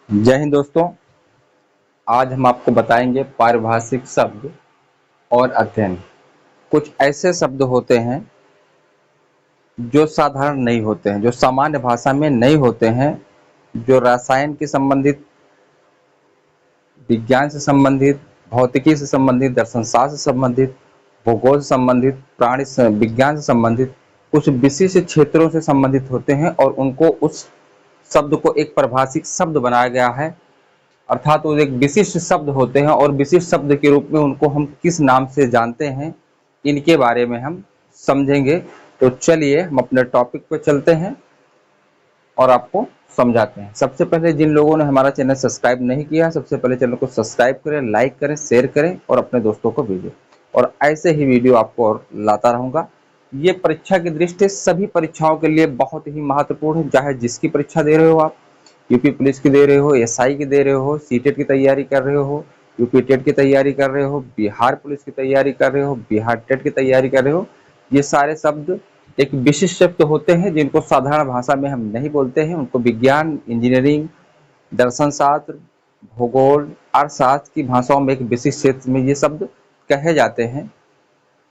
जय हिंद दोस्तों। आज हम आपको बताएंगे पारिभाषिक शब्द और अध्ययन। कुछ ऐसे शब्द होते हैं जो साधारण नहीं होते हैं, जो सामान्य भाषा में नहीं होते हैं, जो रसायन के संबंधित, विज्ञान से संबंधित, भौतिकी से संबंधित, दर्शन शास्त्र से संबंधित, भूगोल से संबंधित, विज्ञान से संबंधित कुछ विशिष्ट क्षेत्रों से संबंधित होते हैं और उनको उस शब्द को एक परिभाषिक शब्द बनाया गया है। अर्थात वो एक विशिष्ट शब्द होते हैं और विशिष्ट शब्द के रूप में उनको हम किस नाम से जानते हैं, इनके बारे में हम समझेंगे। तो चलिए हम अपने टॉपिक पर चलते हैं और आपको समझाते हैं। सबसे पहले जिन लोगों ने हमारा चैनल सब्सक्राइब नहीं किया, सबसे पहले चैनल को सब्सक्राइब करें, लाइक करें, शेयर करें और अपने दोस्तों को भेजें। और ऐसे ही वीडियो आपको और लाता रहूँगा। ये परीक्षा की दृष्टि से सभी परीक्षाओं के लिए बहुत ही महत्वपूर्ण है, चाहे जिसकी परीक्षा दे रहे हो आप, यूपी पुलिस की दे रहे हो, एसआई की दे रहे हो, सीटेट की तैयारी कर रहे हो, यूपी टेट की तैयारी कर रहे हो, बिहार पुलिस की तैयारी कर रहे हो, बिहार टेट की तैयारी कर रहे हो। ये सारे शब्द एक विशिष्ट शब्द होते हैं जिनको साधारण भाषा में हम नहीं बोलते हैं। उनको विज्ञान, इंजीनियरिंग, दर्शन शास्त्र, भूगोल, अर्थशास्त्र की भाषाओं में एक विशिष्ट क्षेत्र में ये शब्द कहे जाते हैं।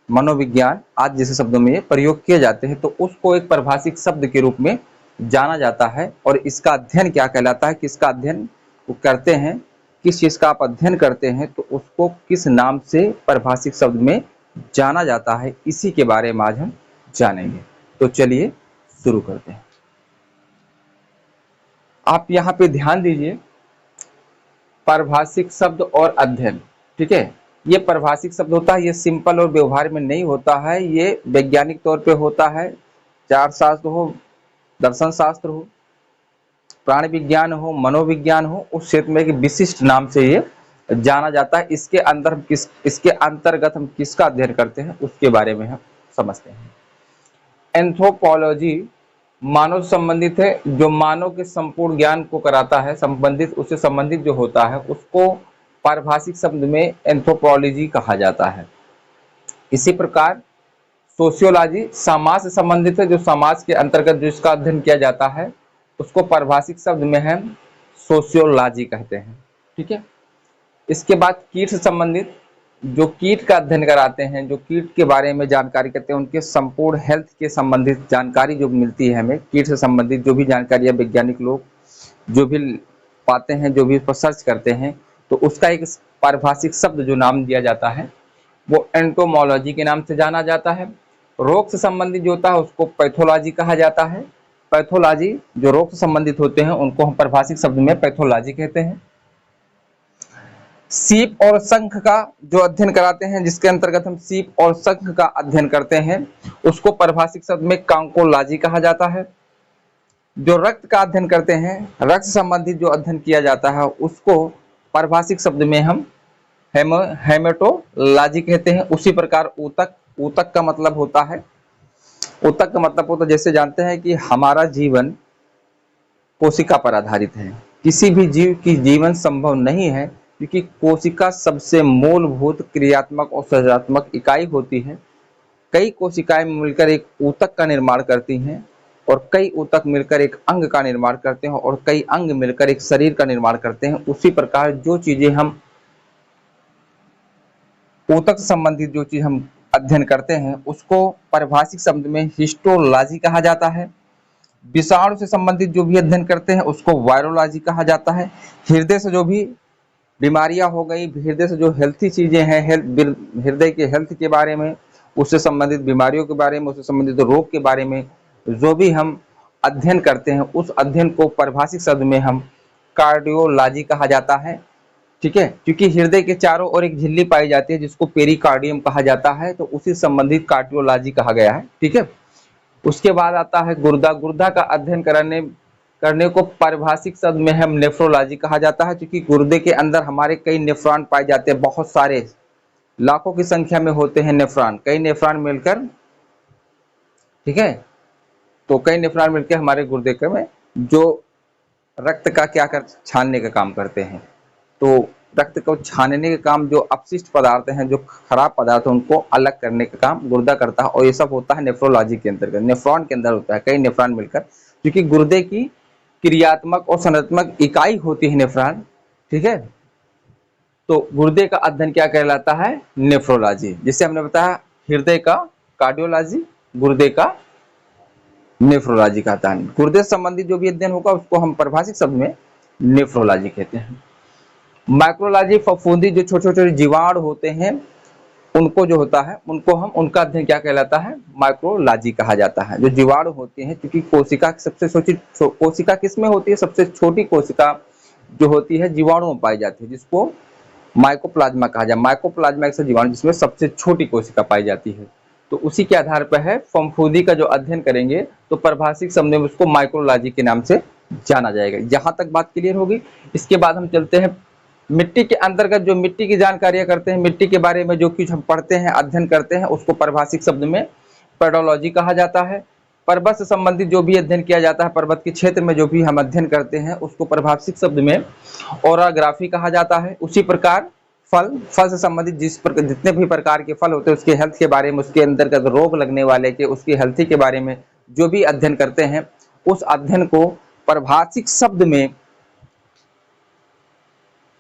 मनोविज्ञान आदि जैसे शब्दों में ये प्रयोग किए जाते हैं। तो उसको एक परिभाषिक शब्द के रूप में जाना जाता है। और इसका अध्ययन क्या कहलाता है, किसका अध्ययन वो करते हैं, किस चीज़ का आप अध्ययन करते हैं, तो उसको किस नाम से परिभाषिक शब्द में जाना जाता है, इसी के बारे में आज हम जानेंगे। तो चलिए शुरू करते हैं। आप यहाँ पे ध्यान दीजिए, परिभाषिक शब्द और अध्ययन, ठीक है। ये परिभाषिक शब्द होता है, ये सिंपल और व्यवहार में नहीं होता है, ये वैज्ञानिक तौर पे होता है। चार शास्त्र हो, दर्शन शास्त्र हो, प्राणी विज्ञान हो, मनोविज्ञान हो, उस क्षेत्र में एक विशिष्ट नाम से ये जाना जाता है। इसके अंतर्गत हम किसका अध्ययन करते हैं उसके बारे में हम समझते हैं। एंथ्रोपोलॉजी मानव से संबंधित है, जो मानव के संपूर्ण ज्ञान को कराता है, संबंधित उससे संबंधित जो होता है उसको पारिभाषिक शब्द में एंथ्रोपोलॉजी कहा जाता है। इसी प्रकार सोशियोलॉजी समाज से संबंधित है, जो समाज के अंतर्गत जो इसका अध्ययन किया जाता है उसको पारिभाषिक शब्द में हम सोशियोलॉजी कहते हैं, ठीक है। इसके बाद कीट से संबंधित, जो कीट का अध्ययन कराते हैं, जो कीट के बारे में जानकारी करते हैं, उनके संपूर्ण हेल्थ के संबंधित जानकारी जो मिलती है हमें, कीट से संबंधित जो भी जानकारी है वैज्ञानिक लोग जो भी पाते हैं, जो भी पर सर्च करते हैं, तो उसका एक पारिभाषिक शब्द जो नाम दिया जाता है वो एंटोमोलॉजी के नाम से जाना जाता है। रोग से संबंधित जो होता है उसको पैथोलॉजी कहा जाता है। पैथोलॉजी जो रोग से संबंधित होते हैं उनको हम पारिभाषिक शब्द में पैथोलॉजी कहते हैं। सीप और शंख का जो अध्ययन कराते हैं, जिसके अंतर्गत हम सीप और शंख का अध्ययन करते हैं, उसको पारिभाषिक शब्द में कांकोलॉजी कहा जाता है। जो रक्त का अध्ययन करते हैं, रक्त से संबंधित जो अध्ययन किया जाता है उसको पारिभाषिक शब्द में हम हेमेटोलॉजी कहते हैं। उसी प्रकार ऊतक, ऊतक का मतलब होता है, ऊतक का मतलब होता है, जैसे जानते हैं कि हमारा जीवन कोशिका पर आधारित है, किसी भी जीव की जीवन संभव नहीं है, क्योंकि कोशिका सबसे मूलभूत क्रियात्मक और सृजनात्मक इकाई होती है। कई कोशिकाएं मिलकर एक ऊतक का निर्माण करती हैं और कई ऊतक मिलकर एक अंग का निर्माण करते हैं और कई अंग मिलकर एक शरीर का निर्माण करते हैं। उसी प्रकार जो चीजें हम ऊतक से संबंधित जो चीज हम अध्ययन करते हैं उसको पारिभाषिक शब्द में हिस्टोलॉजी कहा जाता है। विषाणु से संबंधित जो भी अध्ययन करते हैं उसको वायरोलॉजी कहा जाता है। हृदय से जो भी बीमारियां हो गई, हृदय से जो हेल्थी चीजें हैं, हृदय के हेल्थ के बारे में, उससे संबंधित बीमारियों के बारे में, उससे संबंधित रोग के बारे में जो भी हम अध्ययन करते हैं उस अध्ययन को पारिभाषिक शब्द में हम कार्डियोलॉजी कहा जाता है, ठीक है। क्योंकि हृदय के चारों ओर एक झिल्ली पाई जाती है जिसको पेरिकार्डियम कहा जाता है, तो उसी संबंधित कार्डियोलॉजी कहा गया है, ठीक है। उसके बाद आता है गुर्दा। गुर्दा का अध्ययन करने को पारिभाषिक शब्द में हम नेफ्रोलॉजी कहा जाता है, क्योंकि गुर्दे के अंदर हमारे कई नेफ्रॉन पाए जाते हैं, बहुत सारे लाखों की संख्या में होते हैं नेफ्रॉन, कई नेफ्रॉन मिलकर, ठीक है। तो कई नेफ्रॉन मिलकर हमारे गुर्दे के में जो रक्त का क्या कर छानने का काम करते हैं, तो रक्त को छानने के काम, जो अपशिष्ट पदार्थ हैं, जो खराब पदार्थ हैं, उनको अलग करने का काम गुर्दा करता है। और ये सब होता है नेफ्रोलॉजी के अंतर्गत, नेफ्रॉन के अंदर होता है, कई नेफ्रॉन मिलकर, क्योंकि गुर्दे की क्रियात्मक और संरचनात्मक इकाई होती है नेफ्रॉन, ठीक है। तो गुर्दे का अध्ययन क्या कहलाता है? नेफ्रोलॉजी। जिससे हमने बताया हृदय का कार्डियोलॉजी, गुर्दे का नेफ्रोलॉजी कहता है। गुर्दे से संबंधित जो भी अध्ययन होगा उसको हम परिभाषिक शब्द में नेफ्रोलॉजी कहते हैं। माइक्रोलॉजी, फफूंदी, जो छोटे छोटे जीवाणु होते हैं उनको जो होता है उनको हम उनका अध्ययन क्या कहलाता है? माइक्रोलॉजी कहा जाता है। जो जीवाणु होते हैं, क्योंकि कोशिका सबसे छोटी कोशिका किस में होती है? सबसे छोटी कोशिका जो होती है जीवाणु में पाई जाती है, जिसको माइकोप्लाज्मा कहा जाए। माइकोप्लाज्मा एक जीवाणु जिसमें सबसे छोटी कोशिका पाई जाती है। तो उसी के आधार पर है फफूंदी का जो अध्ययन करेंगे तो परिभाषिक शब्द में उसको माइक्रोलॉजी के नाम से जाना जाएगा। यहाँ तक बात क्लियर होगी। इसके बाद हम चलते हैं मिट्टी के अंतर्गत, जो मिट्टी की जानकारियां करते हैं, मिट्टी के बारे में जो कुछ हम पढ़ते हैं, अध्ययन करते हैं, उसको परिभाषिक शब्द में पेडोलॉजी कहा जाता है। पर्वत से संबंधित जो भी अध्ययन किया जाता है, पर्वत के क्षेत्र में जो भी हम अध्ययन करते हैं उसको परिभाषिक शब्द में ओराग्राफी कहा जाता है। उसी प्रकार फल से संबंधित जितने भी प्रकार के फल होते हैं उसके हेल्थ के बारे में, उसके अंतर्गत रोग लगने वाले के उसकी हेल्थ के बारे में जो भी अध्ययन करते हैं उस अध्ययन को परिभाषिक शब्द में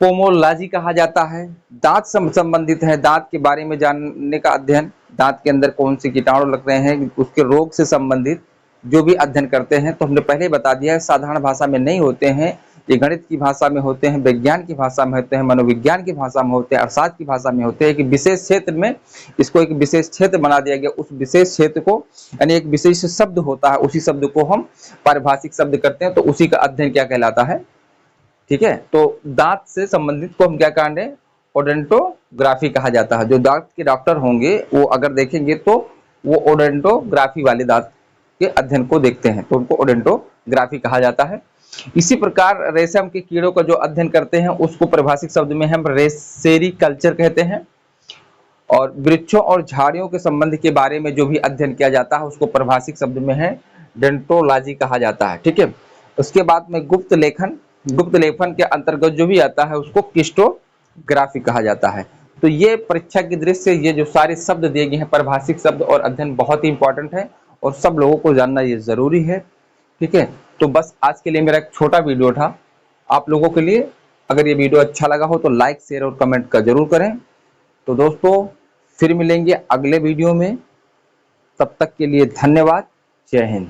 पोमोलॉजी कहा जाता है। दांत संबंधित है, दांत के बारे में जानने का अध्ययन, दांत के अंदर कौन से कीटाणु लग रहे हैं उसके रोग से संबंधित जो भी अध्ययन करते हैं, तो हमने पहले बता दिया है साधारण भाषा में नहीं होते हैं, ये गणित की भाषा में होते हैं, विज्ञान की भाषा में होते हैं, मनोविज्ञान की भाषा में होते हैं, अर्थशास्त्र की भाषा में होते हैं। एक विशेष क्षेत्र में इसको एक विशेष क्षेत्र बना दिया गया, उस विशेष क्षेत्र को यानी एक विशेष शब्द होता है, उसी शब्द को हम पारिभाषिक शब्द करते हैं, तो उसी का अध्ययन क्या कहलाता है, ठीक है। तो दांत से संबंधित को हम क्या कहेंगे? ओडोंटोग्राफी कहा जाता है। जो दांत के डॉक्टर होंगे वो अगर देखेंगे तो वो ओडोंटोग्राफी वाले दांत के अध्ययन को देखते हैं, तो उनको ओडोंटोग्राफी कहा जाता है। इसी प्रकार रेशम के कीड़ों का जो अध्ययन करते हैं उसको परिभाषिक शब्द में हम सेरीकल्चर कहते हैं। और वृक्षों और झाड़ियों के संबंध के बारे में जो भी अध्ययन किया जाता है उसको परिभाषिक शब्द में है डेंटोलॉजी कहा जाता है, ठीक है। उसके बाद में गुप्त लेखन के अंतर्गत जो भी आता है उसको क्रिस्टोग्राफी कहा जाता है। तो ये परीक्षा की दृष्टि से ये जो सारे शब्द दिए गए हैं परिभाषिक शब्द और अध्ययन बहुत ही इंपॉर्टेंट है और सब लोगों को जानना ये जरूरी है, ठीक है। तो बस आज के लिए मेरा एक छोटा वीडियो था आप लोगों के लिए। अगर ये वीडियो अच्छा लगा हो तो लाइक, शेयर और कमेंट का जरूर करें। तो दोस्तों फिर मिलेंगे अगले वीडियो में, तब तक के लिए धन्यवाद। जय हिंद।